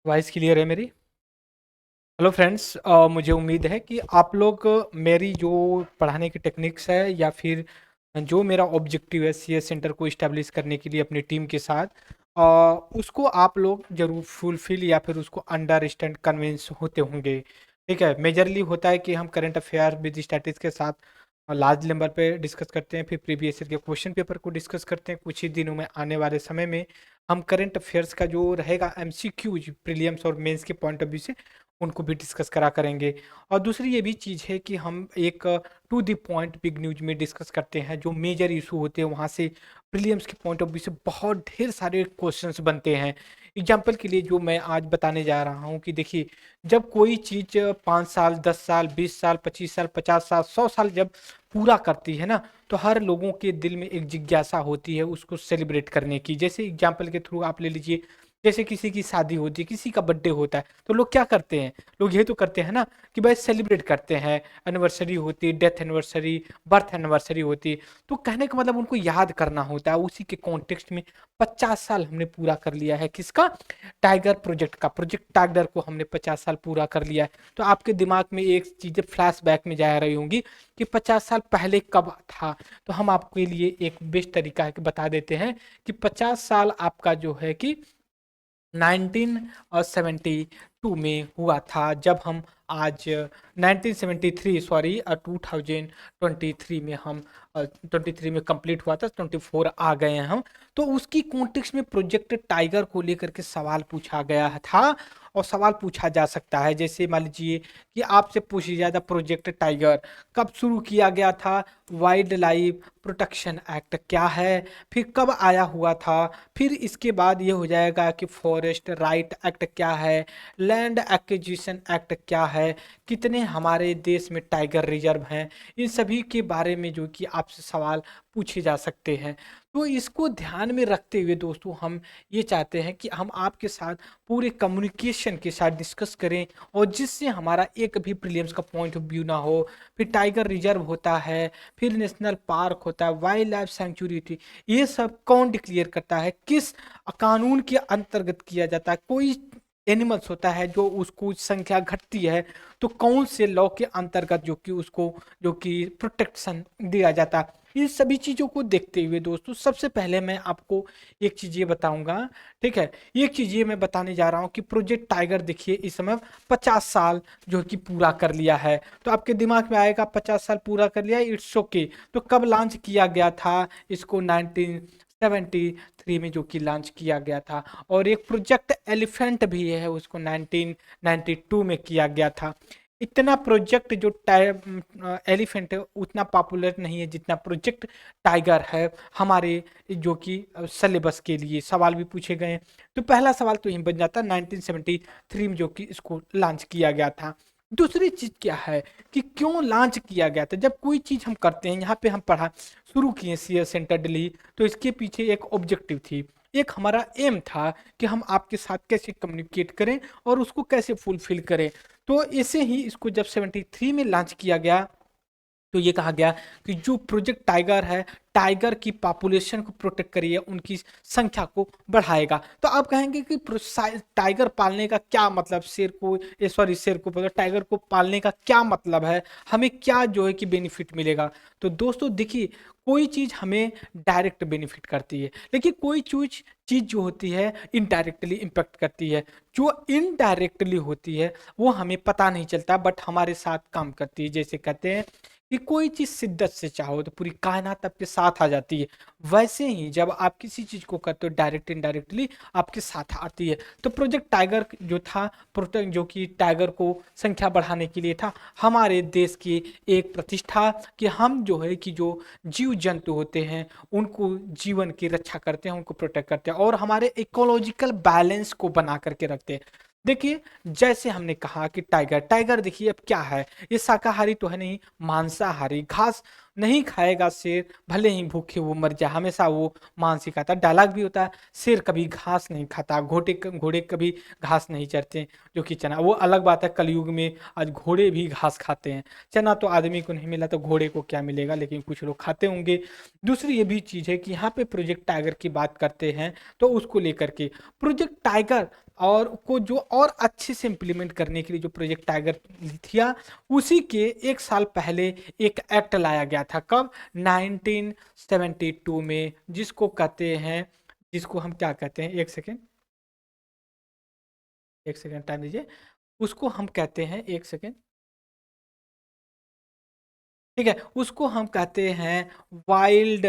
Voice clear है मेरी? Hello friends, मुझे उम्मीद है कि आप लोग मेरी जो पढ़ाने की टेक्निक्स है या फिर जो मेरा ऑब्जेक्टिव है सीएस सेंटर को इस्टेब्लिश करने के लिए अपनी टीम के साथ, अ, उसको आप लोग ज़रूर फुलफ़िल या फिर उसको अंडरस्टैंड कन्विंस होते होंगे। ठीक है? मेजरली होता है कि हम करंट अफ़ेयर विद स्टैटिस्टिक्स के साथ लार्ज नंबर पे डिस्कस करते हैं, फिर प्रीवियस ईयर के क्वेश्चन पेपर को डिस्कस करते हैं। कुछ ही दिनों में आने वाले समय में हम करंट अफ़ेयर्स का जो रहेगा एमसीक्यूज़ प्रीलिम्स और मेंस के पॉइंट ऑफ व्यू से उनको भी डिस्कस करा करेंगे। और दूसरी ये भी चीज़ है कि हम एक to the point big news में डिस्कस करते हैं, जो मेजर इशू होते हैं वहाँ से प्रीलिम्स के पॉइंट ऑफ व्यू से बहुत ढेर सारे क्वेश्चंस बनते हैं। एग्जाम्पल के लिए जो मैं आज बताने जा रहा हूँ कि देखिए, जब कोई चीज़ 5 साल, 10 साल, 20 साल, 25 साल, 50 साल, 100 साल जब पूरा करती है ना, तो हर लोगों के दिल में एक जिज्ञासा होती है उसको सेलिब्रेट करने की। जैसे एग्जाम्पल के थ्रू आप ले लीजिए, जैसे किसी की शादी होती है, किसी का बर्थडे होता है, तो लोग क्या करते हैं? लोग ये तो करते हैं ना कि भाई सेलिब्रेट करते हैं, एनिवर्सरी होती है, डेथ एनिवर्सरी, बर्थ एनिवर्सरी होती है। तो कहने का मतलब उनको याद करना होता है, उसी के कॉन्टेक्स्ट में 50 साल हमने पूरा कर लिया है किसका? टाइगर प्रोजेक्ट का। प्रोजेक्ट टाइगर को हमने 50 साल पूरा कर लिया है। तो आपके दिमाग में एक चीज़ें फ्लैशबैक में जा रही होंगी कि 50 साल पहले कब था? तो हम आपके लिए एक बेस्ट तरीका है कि बता देते हैं कि 50 साल आपका जो है कि 1972 में हुआ था, जब हम आज 1973 सॉरी 2023 में हम 23 में कंप्लीट हुआ था, 24 आ गए हैं हम। तो उसकी कॉन्टेक्स्ट में प्रोजेक्ट टाइगर को लेकर के सवाल पूछा गया था और सवाल पूछा जा सकता है। जैसे मान लीजिए कि आपसे पूछ लिया जाता प्रोजेक्ट टाइगर कब शुरू किया गया था, वाइल्ड लाइफ प्रोटेक्शन एक्ट क्या है, फिर कब आया हुआ था, फिर इसके बाद ये हो जाएगा कि फॉरेस्ट राइट एक्ट क्या है, लैंड एक्विजिशन एक्ट क्या है, कितने हमारे देश में टाइगर रिजर्व हैं, इन सभी के बारे में जो कि आपसे सवाल पूछे जा सकते हैं। तो इसको ध्यान में रखते हुए दोस्तों, हम ये चाहते हैं कि हम आपके साथ पूरे कम्युनिकेशन के साथ डिस्कस करें, और जिससे हमारा एक भी प्रीलिम्स का पॉइंट ऑफ व्यू ना हो। फिर टाइगर रिजर्व होता है, फिर नेशनल पार्क होता है, वाइल्ड लाइफ सेंचुरी थी, ये सब कौन डिक्लेयर करता है, किस कानून के अंतर्गत किया जाता है। कोई एनिमल्स होता है जो उसको संख्या घटती है, तो कौन से लॉ के अंतर्गत जो कि उसको जो कि प्रोटेक्शन दिया जाता है। इन सभी चीज़ों को देखते हुए दोस्तों, सबसे पहले मैं आपको एक चीज़ ये बताऊंगा। ठीक है? एक चीज़ ये मैं बताने जा रहा हूँ कि प्रोजेक्ट टाइगर देखिए इस समय 50 साल जो कि पूरा कर लिया है। तो आपके दिमाग में आएगा 50 साल पूरा कर लिया, इट्स ओके। तो कब लॉन्च किया गया था इसको? 1973 में जो कि लॉन्च किया गया था। और एक प्रोजेक्ट एलिफेंट भी है, उसको 1992 में किया गया था। इतना प्रोजेक्ट जो एलिफेंट है उतना पॉपुलर नहीं है जितना प्रोजेक्ट टाइगर है हमारे जो कि सिलेबस के लिए सवाल भी पूछे गए हैं। तो पहला सवाल तो यही बन जाता है 1973 में जो कि इसको लॉन्च किया गया था। दूसरी चीज़ क्या है कि क्यों लॉन्च किया गया था? जब कोई चीज़ हम करते हैं, यहाँ पे हम पढ़ा शुरू किए सीएस सेंटर दिल्ली, तो इसके पीछे एक ऑब्जेक्टिव थी, एक हमारा एम था कि हम आपके साथ कैसे कम्युनिकेट करें और उसको कैसे फुलफिल करें। तो ऐसे ही इसको जब 73 में लॉन्च किया गया, तो ये कहा गया कि जो प्रोजेक्ट टाइगर है, टाइगर की पॉपुलेशन को प्रोटेक्ट करिए, उनकी संख्या को बढ़ाएगा। तो आप कहेंगे कि टाइगर पालने का क्या मतलब, शेर को सॉरी शेर को मतलब टाइगर को पालने का क्या मतलब है, हमें क्या जो है कि बेनिफिट मिलेगा? तो दोस्तों देखिए, कोई चीज़ हमें डायरेक्ट बेनिफिट करती है, लेकिन कोई चीज़ जो होती है इनडायरेक्टली इम्पेक्ट करती है। जो इनडायरेक्टली होती है वो हमें पता नहीं चलता, बट हमारे साथ काम करती है। जैसे कहते हैं कि कोई चीज़ शिद्दत से चाहो तो पूरी कायनात आपके साथ आ जाती है। वैसे ही जब आप किसी चीज़ को करते हो डायरेक्ट इनडायरेक्टली आपके साथ आती है। तो प्रोजेक्ट टाइगर जो था, प्रोटेक्ट जो कि टाइगर को संख्या बढ़ाने के लिए था, हमारे देश की एक प्रतिष्ठा कि हम जो है कि जो जीव जंतु होते हैं उनको जीवन की रक्षा करते हैं, उनको प्रोटेक्ट करते हैं और हमारे इकोलॉजिकल बैलेंस को बना करके रखते हैं। देखिए, जैसे हमने कहा कि टाइगर टाइगर देखिए अब क्या है, ये शाकाहारी तो है नहीं, मांसाहारी घास नहीं खाएगा शेर, भले ही भूखे वो मर जाए। हमेशा वो मानसिक आता है। डायलॉग भी होता है, शेर कभी घास नहीं खाता, घोड़े कभी घास नहीं चरते, जो कि चना। वो अलग बात है, कलयुग में आज घोड़े भी घास खाते हैं। चना तो आदमी को नहीं मिला तो घोड़े को क्या मिलेगा, लेकिन कुछ लोग खाते होंगे। दूसरी ये भी चीज़ है कि यहाँ पे प्रोजेक्ट टाइगर की बात करते हैं, तो उसको लेकर के प्रोजेक्ट टाइगर और को जो और अच्छे से इम्प्लीमेंट करने के लिए जो प्रोजेक्ट टाइगर था, उसी के एक साल पहले एक एक्ट लाया गया था। कब? 1972 में, जिसको कहते हैं, जिसको हम क्या कहते हैं, एक सेकेंड टाइम दीजिए। उसको हम कहते हैं, एक सेकेंड, ठीक है, उसको हम कहते हैं वाइल्ड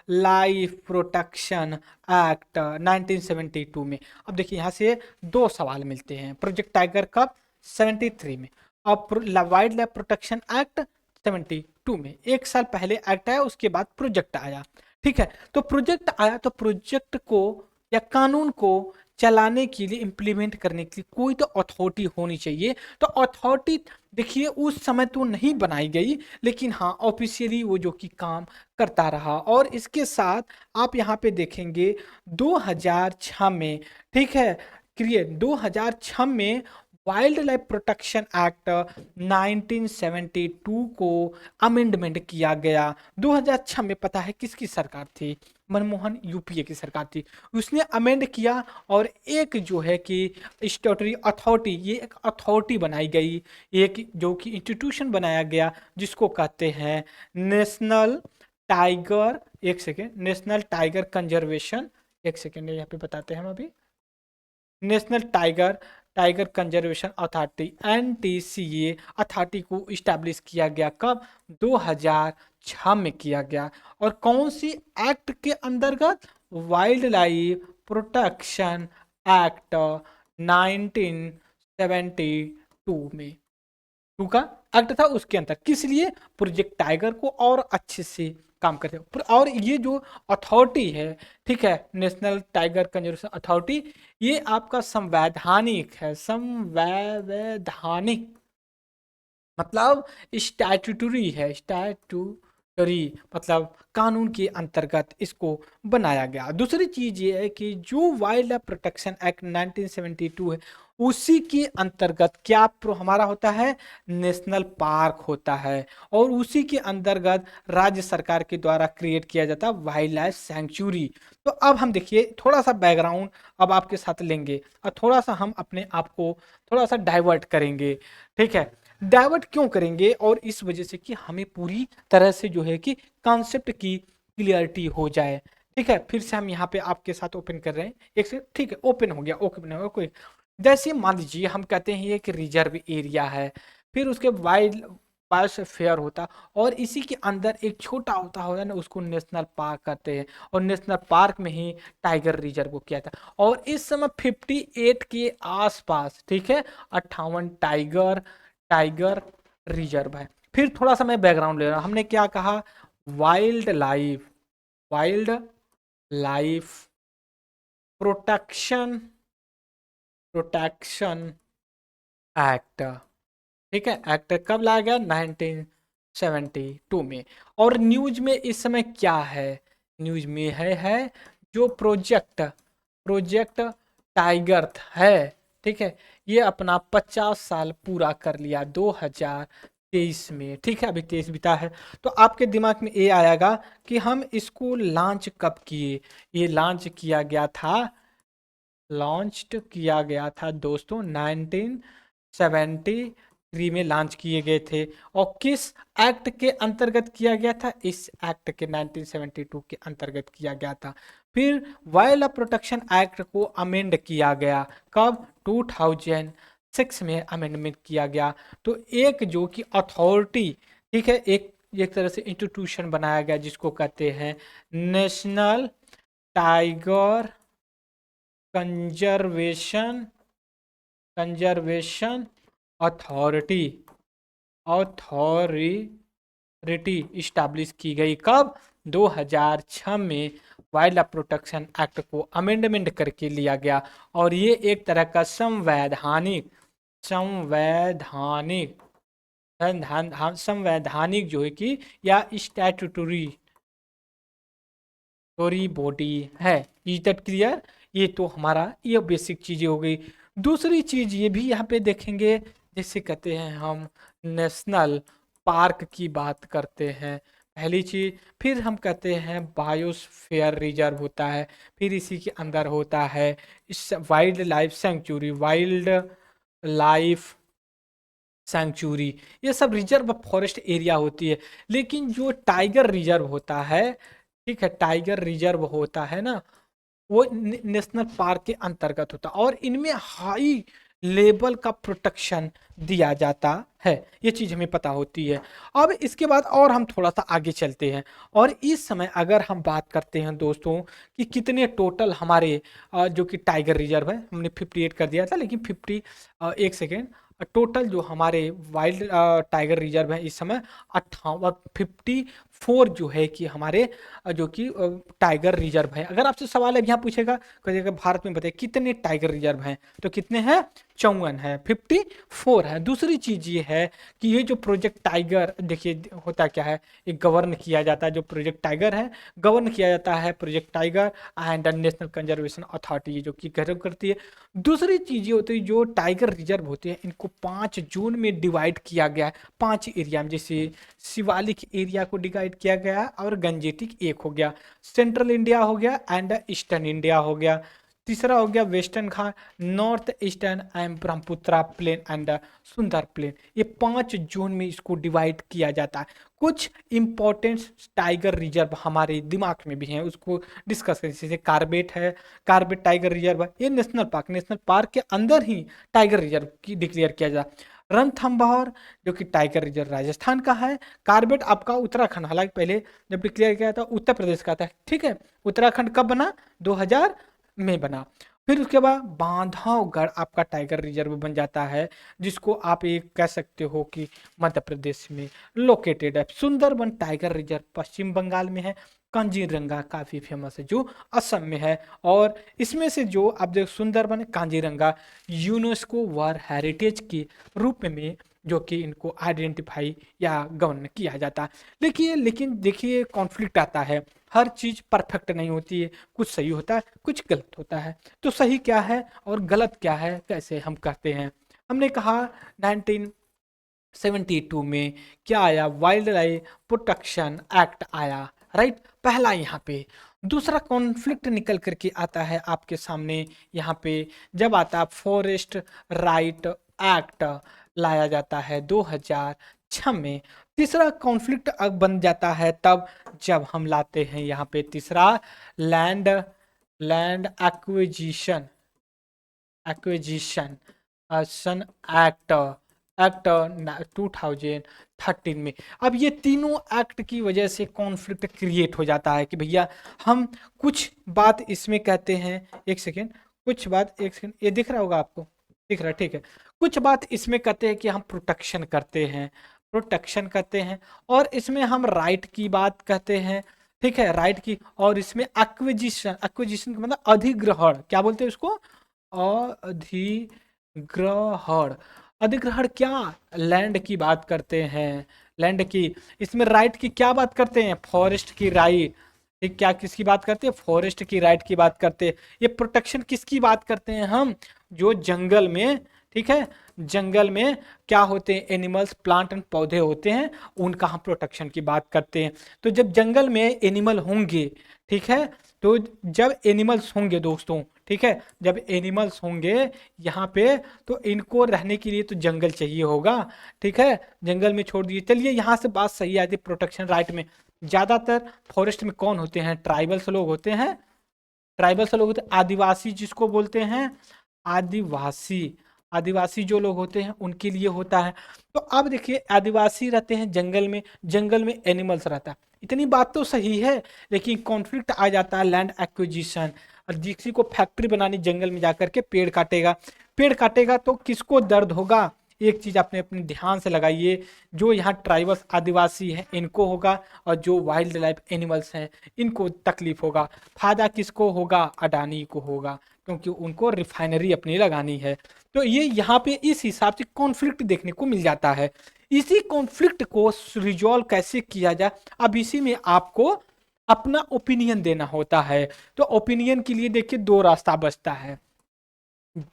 लाइफ प्रोटेक्शन एक्ट 1972 में। अब देखिए यहाँ से दो सवाल मिलते हैं। प्रोजेक्ट टाइगर कब? 73 में। अब वाइल्ड लाइफ प्रोटेक्शन एक्ट 72 में, एक साल पहले एक्ट आया, उसके बाद प्रोजेक्ट आया। ठीक है, तो प्रोजेक्ट आया तो प्रोजेक्ट को या कानून को चलाने के लिए, इम्प्लीमेंट करने के लिए कोई तो अथॉरिटी होनी चाहिए। तो अथॉरिटी देखिए उस समय तो नहीं बनाई गई, लेकिन हाँ ऑफिशियली वो जो कि काम करता रहा। और इसके साथ आप यहाँ पे देखेंगे 2006 में, ठीक है, 2006 में वाइल्ड लाइफ प्रोटेक्शन एक्ट 1972 को अमेंडमेंट किया गया। 2006 में पता है किसकी सरकार थी? मनमोहन यूपीए की सरकार थी। उसने अमेंड किया और एक जो है कि स्टैट्यूटरी अथॉरिटी, ये एक अथॉरिटी बनाई गई, एक जो कि इंस्टीट्यूशन बनाया गया, जिसको कहते हैं नेशनल टाइगर, एक सेकेंड, नेशनल टाइगर कंजर्वेशन, एक सेकेंड यहाँ पे बताते हैं हम अभी, national tiger tiger conservation authority, NTCA authority को इस्टेब्लिश किया गया। कब? 2006 में किया गया। और कौन सी एक्ट के अंतर्गत? वाइल्ड लाइफ प्रोटेक्शन एक्ट 1972 में, टू का एक्ट था, उसके अंदर। किस लिए? प्रोजेक्ट टाइगर को और अच्छे से काम करते हैं। और ये जो अथॉरिटी है, ठीक है, नेशनल टाइगर कंजर्वेशन अथॉरिटी, ये आपका संवैधानिक है। संवैधानिक मतलब स्टैट्यूटरी है, स्टैट्यूटरी मतलब कानून के अंतर्गत इसको बनाया गया। दूसरी चीज ये है कि जो वाइल्ड लाइफ प्रोटेक्शन एक्ट 1972 है, उसी के अंतर्गत क्या हमारा होता है? नेशनल पार्क होता है। और उसी के अंतर्गत राज्य सरकार के द्वारा क्रिएट किया जाता है वाइल्ड लाइफ सेंचुरी। तो अब हम देखिए थोड़ा सा बैकग्राउंड अब आपके साथ लेंगे और थोड़ा सा हम अपने आप को थोड़ा सा डाइवर्ट करेंगे। ठीक है, डाइवर्ट क्यों करेंगे? और इस वजह से कि हमें पूरी तरह से जो है कि कॉन्सेप्ट की क्लियरिटी हो जाए। ठीक है, फिर से हम यहाँ पे आपके साथ ओपन कर रहे हैं, एक से, ठीक है, ओपन हो गया, ओपन हो गया कोई। जैसे मान लीजिए हम कहते हैं ये कि रिजर्व एरिया है, फिर उसके वाइल्ड बायोस्फीयर होता, और इसी के अंदर एक छोटा होता है ना, उसको नेशनल पार्क कहते हैं। और नेशनल पार्क में ही टाइगर रिजर्व को किया था। और इस समय 58 के आसपास, ठीक है, 58 टाइगर टाइगर रिजर्व है। फिर थोड़ा सा मैं बैकग्राउंड ले रहा हूं। हमने क्या कहा? Wild life, wild life protection protection act, ठीक है, एक्ट कब लाया गया? 1972 में। और न्यूज में इस समय क्या है? न्यूज में है जो प्रोजेक्ट टाइगर है, ठीक है, ये अपना 50 साल पूरा कर लिया 2023 में। ठीक है, अभी 23 बीता है। तो आपके दिमाग में ये आएगा कि हम इसको लॉन्च कब किए? ये लॉन्च किया गया था दोस्तों 1973 में लॉन्च किए गए थे। और किस एक्ट के अंतर्गत किया गया था? इस एक्ट के 1972 के अंतर्गत किया गया था। फिर वाइल्ड लाइफ प्रोटेक्शन एक्ट को अमेंड किया गया। कब? 2006 में अमेंडमेंट किया गया। तो एक जो कि अथॉरिटी, ठीक है, एक तरह से इंस्टीट्यूशन बनाया गया, जिसको कहते हैं national tiger conservation conservation authority authority establish की गई। कब? 2006 में वाइल्ड लाइफ प्रोटेक्शन एक्ट को अमेंडमेंट करके लिया गया। और ये एक तरह का संवैधानिक संवैधानिक संवैधानिक जो है कि या स्टैट्यूटरी बॉडी है। Is that clear? ये तो हमारा ये बेसिक चीजें हो गई। दूसरी चीज ये भी यहाँ पे देखेंगे, जैसे कहते हैं हम नेशनल पार्क की बात करते हैं, पहली चीज। फिर हम कहते हैं बायोस्फीयर रिजर्व होता है, फिर इसी के अंदर होता है इस wild life sanctuary, wild life sanctuary, ये सब रिजर्व फॉरेस्ट एरिया होती है। लेकिन जो टाइगर रिजर्व होता है, ठीक है, टाइगर रिजर्व होता है ना, वो नेशनल पार्क के अंतर्गत होता है और इनमें हाई लेवल का प्रोटेक्शन दिया जाता है। ये चीज हमें पता होती है। अब इसके बाद और हम थोड़ा सा आगे चलते हैं, और इस समय अगर हम बात करते हैं दोस्तों कि कितने टोटल हमारे जो कि टाइगर रिजर्व है, हमने 58 कर दिया था, लेकिन 50 एक सेकेंड, टोटल जो हमारे वाइल्ड टाइगर रिजर्व है इस समय 54 जो है कि हमारे जो कि टाइगर रिजर्व है। अगर आपसे सवाल है यहाँ पूछेगा कहिएगा भारत में बताइए कितने टाइगर रिजर्व हैं, तो कितने हैं? 54 है, 54 है। दूसरी चीज ये है कि ये जो प्रोजेक्ट टाइगर, देखिए होता क्या है, ये गवर्न किया जाता है, जो प्रोजेक्ट टाइगर है गवर्न किया जाता है project tiger and national conservation authority जो कि गवर्न करती है। दूसरी चीज ये होती है जो टाइगर रिजर्व होते हैं इनको 5 जोन में डिवाइड किया गया है, 5 एरिया में। जैसे शिवालिक एरिया को डिवाइड किया गया और गंजेटिक एक हो गया, सेंट्रल इंडिया हो गया एंड ईस्टर्न इंडिया हो गया, तीसरा हो गया western ghat, north eastern and Brahmaputra plain and Sundar plain. ये 5 जोन में इसको डिवाइड किया जाता है। कुछ इंपॉर्टेंट टाइगर रिजर्व हमारे दिमाग में भी हैं, उसको डिस्कस करें। जैसे कार्बेट है, कार्बेट टाइगर रिजर्व है, ये नेशनल पार्क के अंदर ही टाइगर रिजर्व की डिक्लेयर किया जाता है। रणथंभौर जो कि टाइगर रिजर्व राजस्थान का है, कार्बेट आपका उत्तराखंड, हालांकि पहले जब डिक्लेयर किया था उत्तर प्रदेश का था, ठीक है। उत्तराखंड कब बना? 2000 में बना। फिर उसके बाद बांधवगढ़ आपका टाइगर रिजर्व बन जाता है, जिसको आप एक कह सकते हो कि मध्य प्रदेश में लोकेटेड है। सुंदरबन टाइगर रिजर्व पश्चिम बंगाल में है। कांजीरंगा काफी फेमस है जो असम में है। और इसमें से जो आप देख Sundarban Kaziranga UNESCO world heritage के रूप में जो कि इनको आइडेंटिफाई या गवर्न किया जाता है। लेकिन देखिए कॉन्फ्लिक्ट आता है, हर चीज परफेक्ट नहीं होती है, कुछ सही होता है कुछ गलत होता है। तो सही क्या है और गलत क्या है कैसे हम कहते हैं? हमने कहा 1972 में क्या आया? वाइल्ड लाइफ प्रोटेक्शन एक्ट आया, राइट, पहला यहाँ पे। दूसरा कॉन्फ्लिक्ट निकल करके आता है आपके सामने यहाँ पे, जब आता है फॉरेस्ट राइट एक्ट लाया जाता है 2006 में। तीसरा कॉन्फ्लिक्ट अब बन जाता है तब जब हम लाते हैं यहाँ पे तीसरा लैंड लैंड एक्विजिशन एक्विजिशन सन एक्ट 2013 में। अब ये तीनों एक्ट की वजह से कॉन्फ्लिक्ट क्रिएट हो जाता है कि भैया हम कुछ बात इसमें कहते हैं, एक सेकेंड, कुछ बात, एक सेकेंड, ये दिख रहा होगा आपको, दिख रहा है, ठीक है। कुछ बात इसमें कहते हैं कि हम प्रोटेक्शन करते हैं, और इसमें हम राइट की बात कहते हैं, ठीक है, राइट की। और इसमें एक्विजिशन का मतलब अधिग्रहण, क्या बोलते हैं उसको? अधिग्रहण। अधिग्रहण क्या? लैंड की बात करते हैं, लैंड की। इसमें राइट की क्या बात करते हैं? फॉरेस्ट की राइट। ठीक, क्या किसकी बात करते हैं? फॉरेस्ट की राइट की बात करते हैं। ये प्रोटेक्शन किसकी बात करते हैं हम? जो जंगल में, ठीक है, जंगल में क्या होते हैं? एनिमल्स, प्लांट एंड पौधे होते हैं, उनका हम प्रोटेक्शन की बात करते हैं। तो जब जंगल में एनिमल होंगे, ठीक है, तो जब एनिमल्स होंगे दोस्तों, ठीक है, जब एनिमल्स होंगे यहाँ पे, तो इनको रहने के लिए तो जंगल चाहिए होगा, ठीक है, जंगल में छोड़ दिए। चलिए यहाँ से बात सही आती है प्रोटेक्शन राइट में। ज्यादातर फॉरेस्ट में कौन होते हैं? ट्राइबल्स लोग होते हैं, ट्राइबल्स लोग होते हैं, आदिवासी जिसको बोलते हैं, आदिवासी। आदिवासी जो लोग होते हैं उनके लिए होता है। तो अब देखिए आदिवासी रहते हैं जंगल में, जंगल में एनिमल्स रहता है, इतनी बात तो सही है। लेकिन कॉन्फ्लिक्ट आ जाता है लैंड एक्विजिशन। और किसी को फैक्ट्री बनानी जंगल में जाकर के, पेड़ काटेगा तो किसको दर्द होगा? एक चीज आपने अपने ध्यान से लगाइए, जो यहाँ ट्राइबल्स आदिवासी हैं इनको होगा, और जो वाइल्ड लाइफ एनिमल्स हैं इनको तकलीफ होगा। फायदा किसको होगा? अडानी को होगा, क्योंकि उनको रिफाइनरी अपनी लगानी है। तो ये यहाँ पे इस हिसाब से कॉन्फ्लिक्ट देखने को मिल जाता है। इसी कॉन्फ्लिक्ट को रिजॉल्व कैसे किया जाए, अब इसी में आपको अपना ओपिनियन देना होता है। तो ओपिनियन के लिए देखिए दो रास्ता बचता है,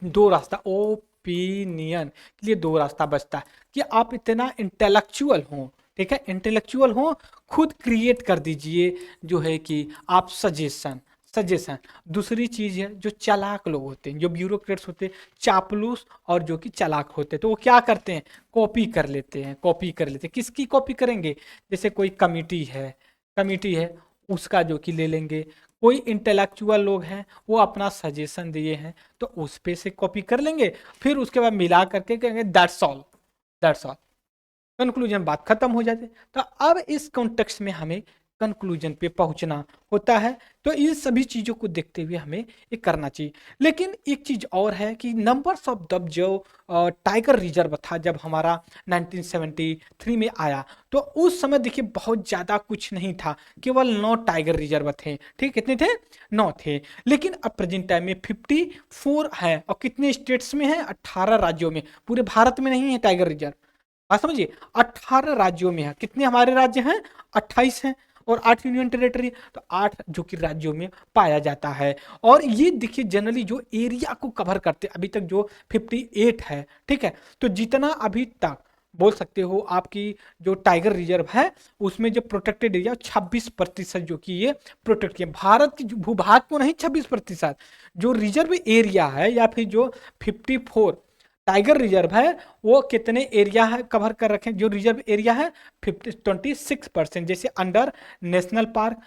दो रास्ता ओपिनियन के लिए दो रास्ता बचता है कि आप इतना इंटेलेक्चुअल हो, ठीक है, इंटेलेक्चुअल हो, खुद क्रिएट कर दीजिए जो है कि आप सजेशन सजेशन। दूसरी चीज है जो चालाक लोग होते हैं, जो ब्यूरोक्रेट्स होते हैं, चापलूस और जो कि चालाक होते हैं, तो वो क्या करते हैं, कॉपी कर लेते हैं, कॉपी कर लेते हैं। किसकी कॉपी करेंगे, जैसे कोई कमिटी है उसका जो कि ले लेंगे, कोई इंटेलेक्चुअल लोग हैं वो अपना सजेशन दिए हैं तो उस पे से कॉपी कर लेंगे, फिर उसके बाद मिला करके कहेंगे that's all, that's all, conclusion, बात खत्म हो जाती है। तो अब इस कॉन्टेक्स्ट में हमें कंक्लूजन पे पहुंचना होता है, तो इन सभी चीजों को देखते हुए हमें ये करना चाहिए। लेकिन एक चीज और है कि नंबर्स ऑफ द जो टाइगर रिजर्व था जब हमारा 1973 में आया, तो उस समय देखिए बहुत ज्यादा कुछ नहीं था, केवल 9 टाइगर रिजर्व थे, ठीक, कितने थे, 9 थे। लेकिन अब प्रेजेंट टाइम में 54 है, और कितने स्टेट्स में है, 18 राज्यों में, पूरे भारत में नहीं है टाइगर रिजर्व, बात समझिए, 18 राज्यों में है। कितने हमारे राज्य हैं, 28 हैं, और 8 यूनियन टेरिटरी, तो 8 जो कि राज्यों में पाया जाता है। और ये देखिए जनरली जो एरिया को कवर करते अभी तक जो 58 है, ठीक है, तो जितना अभी तक बोल सकते हो आपकी जो टाइगर रिजर्व है उसमें जो प्रोटेक्टेड एरिया 26% जो कि ये प्रोटेक्ट किया, भारत की भूभाग को नहीं, 26% जो रिजर्व एरिया है या फिर जो 54 टाइगर रिजर्व है वो कितने एरिया है कवर कर रखे हैं, जो रिजर्व एरिया है 26%, जैसे under national park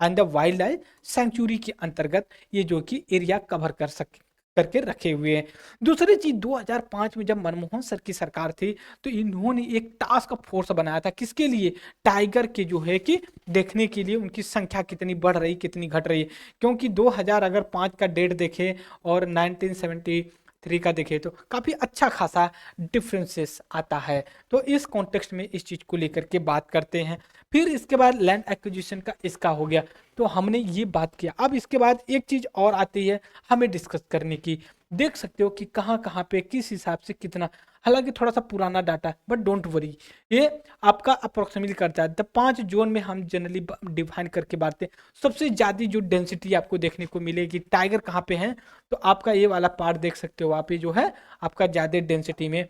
and the wild life sanctuary के अंतर्गत ये जो कि एरिया कवर कर सके करके रखे हुए हैं। दूसरी चीज 2005 में जब मनमोहन सर की सरकार थी तो इन्होंने एक टास्क फोर्स बनाया था, किसके लिए, टाइगर के जो है कि देखने के लिए उनकी संख्या कितनी बढ़ रही कितनी घट रही है। क्योंकि 2000 अगर 5 का डेट देखे और 1973 का देखे तो काफी अच्छा खासा डिफरेंसेस आता है। तो इस कॉन्टेक्स्ट में इस चीज को लेकर के बात करते हैं। फिर इसके बाद लैंड एक्विजिशन का इसका हो गया, तो हमने ये बात किया। अब इसके बाद एक चीज और आती है हमें डिस्कस करने की, देख सकते हो कि कहाँ कहाँ पे किस हिसाब से कितना, हालांकि थोड़ा सा पुराना डाटा है बट डोंट वरी, ये आपका अप्रोक्सीमेटली करता है। द 5 जोन में हम जनरली डिफाइन करके बात हैं। सबसे ज्यादा जो डेंसिटी आपको देखने को मिलेगी टाइगर कहाँ पे है, तो आपका ये वाला पार्ट देख सकते हो, आप ये जो है आपका ज्यादा डेंसिटी में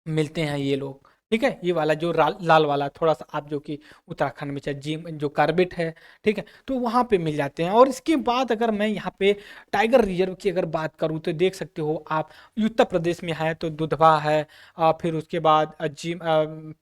मिलते हैं ये लोग, ठीक है, ये वाला जो लाल वाला थोड़ा सा आप जो कि उत्तराखंड में चाहे जिम जो कार्बेट है, ठीक है, तो वहाँ पे मिल जाते हैं। और इसके बाद अगर मैं यहाँ पे टाइगर रिजर्व की अगर बात करूँ तो देख सकते हो आप उत्तर प्रदेश में है तो दुधवा है, फिर उसके बाद जिम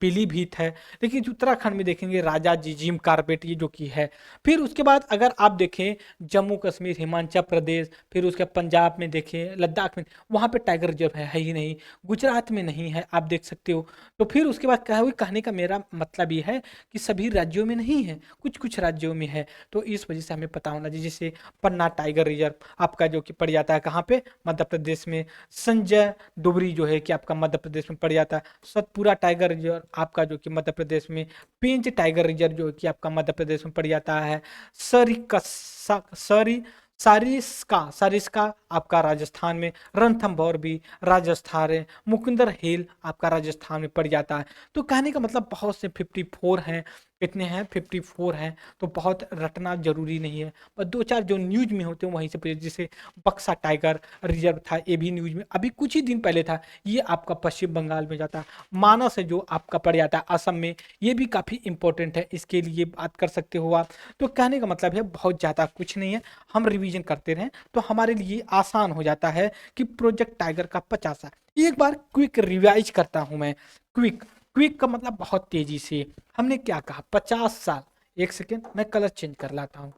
पीलीभीत है, लेकिन उत्तराखंड में देखेंगे राजा जी जिम कार्बेट ये जो कि है। फिर उसके बाद अगर आप देखें जम्मू कश्मीर हिमाचल प्रदेश, फिर उसके पंजाब में देखें लद्दाख में, वहाँ पे टाइगर रिजर्व है ही नहीं, गुजरात में नहीं है, आप देख सकते हो। तो फिर उसके बाद क्या हुई, कहने का मेरा मतलब ये है कि सभी राज्यों में नहीं है, कुछ कुछ राज्यों में है। तो इस वजह से हमें पता होना चाहिए, जैसे पन्ना टाइगर रिजर्व आपका जो कि पड़ जाता है कहाँ पे, मध्य प्रदेश में। संजय डुबरी जो है कि आपका मध्य प्रदेश में पड़ जाता है। सतपुरा टाइगर रिजर्व आपका जो कि मध्य प्रदेश में। पेंच टाइगर रिजर्व जो कि आपका मध्य प्रदेश में पड़ जाता है। सरी सारिस्का आपका राजस्थान में। रणथंभौर भी राजस्थान है। मुकुंदर हिल आपका राजस्थान में पड़ जाता है। तो कहने का मतलब बहुत से 54 हैं, कितने हैं 54 हैं, तो बहुत रटना जरूरी नहीं है, पर दो चार जो न्यूज में होते हैं वहीं से जैसे बक्सा टाइगर रिजर्व था ये भी न्यूज में अभी कुछ ही दिन पहले था, ये आपका पश्चिम बंगाल में जाता है। मानस है जो आपका पड़ जाता है असम में, ये भी काफ़ी इंपॉर्टेंट है, इसके लिए बात कर सकते हो आप। तो कहने का मतलब है बहुत ज़्यादा कुछ नहीं है, हम रिवीजन करते रहें तो हमारे लिए आसान हो जाता है कि प्रोजेक्ट टाइगर का 50 एक बार क्विक रिवाइज करता हूं मैं। क्विक क्विक का मतलब बहुत तेजी से, हमने क्या कहा 50 साल, एक सेकेंड मैं कलर चेंज कर लाता हूँ,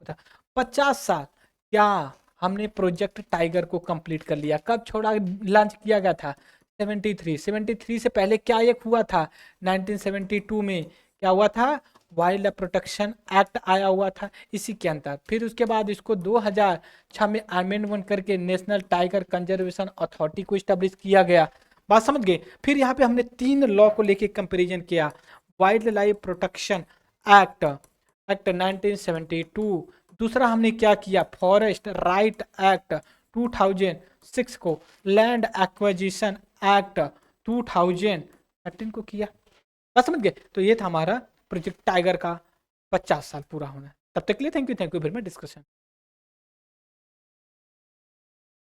50 साल क्या हमने प्रोजेक्ट टाइगर को कंप्लीट कर लिया, कब छोड़ा लॉन्च किया गया था 73 से पहले क्या एक हुआ था 1972 में, क्या हुआ था, वाइल्ड लाइफ प्रोटेक्शन एक्ट आया हुआ था इसी के अंतर। फिर उसके बाद इसको 2006 में अमेंडमेंट करके नेशनल टाइगर कंजर्वेशन अथॉरिटी को स्टैब्लिश किया गया, बात समझ गए। फिर यहाँ पे हमने 3 लॉ को लेके कंपैरिजन किया, wild life protection act act 1972, दूसरा हमने क्या किया फॉरेस्ट राइट एक्ट 2006 को, लैंड एक्विजिशन एक्ट 2000 13 को किया। बस समझ गए। तो ये था हमारा प्रोजेक्ट टाइगर का 50 साल पूरा होना। तब तक के लिए thank you very much discussion.